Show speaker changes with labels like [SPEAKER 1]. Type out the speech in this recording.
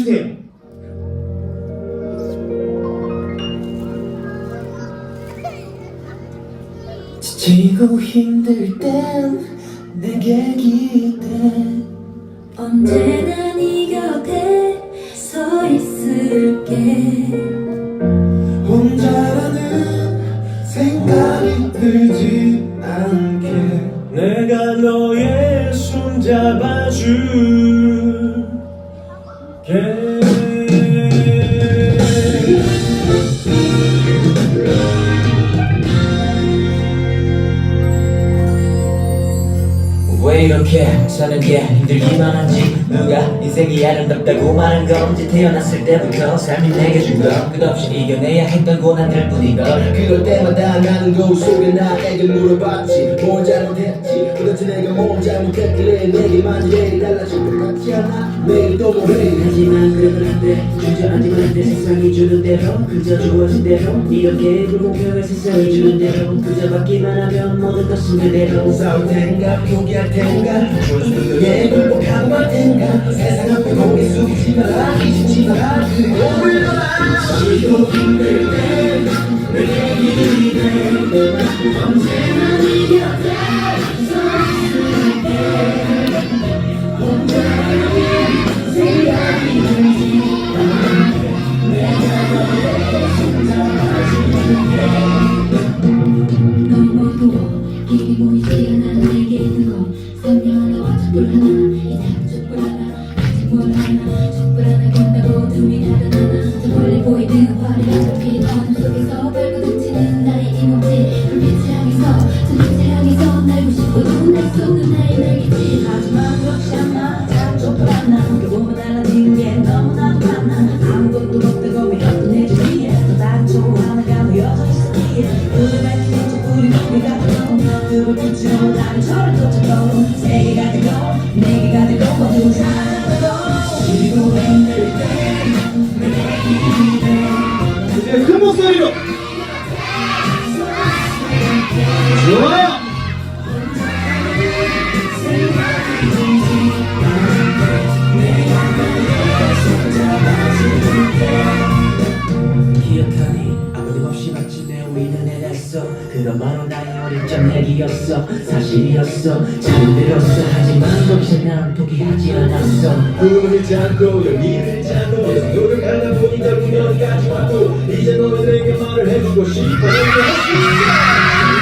[SPEAKER 1] 주세요. 지치고 힘들 땐 내게 기대
[SPEAKER 2] 언제나 네 곁에 서 있을게.
[SPEAKER 1] 혼자라는 생각이 들지 않게 내가 너의 손 잡아줄게.
[SPEAKER 3] 왜 이렇게 사는 게 힘들기만 한지, 누가 인생이 아름답다고 말한 건지, 태어났을 때부터 삶이 내게 준 건 끝없이 이겨내야 했던 고난들 뿐이걸.
[SPEAKER 4] 그럴 때마다 나는 거울 속에 나에게 물어봤지, 뭘 잘못했지, 도대체 내가 뭘 잘못했길래 내게만 이래 달라질 것 같지 않아. 매일 또 뭐해.
[SPEAKER 3] 하지만 그러면 안돼, 주저앉으면 안돼. 세상이 주는 대로, 그저 주어진 대로, 이렇게 불공평한 세상이 주는 대로, 그저 받기만 하면 모든 것은 그대로.
[SPEAKER 4] 싸울 텐가 포기할 텐가, 주어진 너의 굴복하고 말 텐가. 세상 앞에 고개 숙이지 마라, 잊지 마라, 그리고 물러나. 지고 힘들 땐 내게 기대.
[SPEAKER 2] 언제나 네 곁에 서 있을게. 혼자라는 생각이 들지 않게 내가 너의 손 잡아줄게. 너무 어두워 길이 보이지 않아. 내게 있는 건 선명하나와 촛불 하나. 이상한 촛불 하나. 아직 뭘 하나. 촛불 하나 건다고 둠이 나타나나. 저 멀리 보이는 화려한 빛 어둠 속에서 발고 닥치는 나의 이 몸짓. 불빛을 향해서 저 빛을 향해서 날고 싶어도 날 수 없는 나의 날개짓. 하지만 그렇지 않아. 작은 촛불 하나. 그 몸을 달라진 게 너무나도 많아. 아무것도 없다고 밀었던 내 주위에 또 다른 촛불 하나가 놓여져 있었기에 불을 밝히는 촛불이 우리가 되고 그 불빛으로 나를 저를 쫓아도 세계가 되고 내게가 되고 모두 사랑하고. 그리고 힘들 때 내게 기대.
[SPEAKER 1] 이제 큰 목소리로 좋아요.
[SPEAKER 3] 기억하니 아무도 없이 마치 내 위는 해냈어. 그건 바로 나의 어릴 적 얘기였어. 사실이었어. 잘들었어. 하지만 거기서 난 포기하지 않았어.
[SPEAKER 4] 꿈을 잃지 않고 용기를 잃지 않고 계속 노력하다 보니 결국 여기까지 왔고, 이제 너희들에게 말을 해주고 싶어. 할수 있어.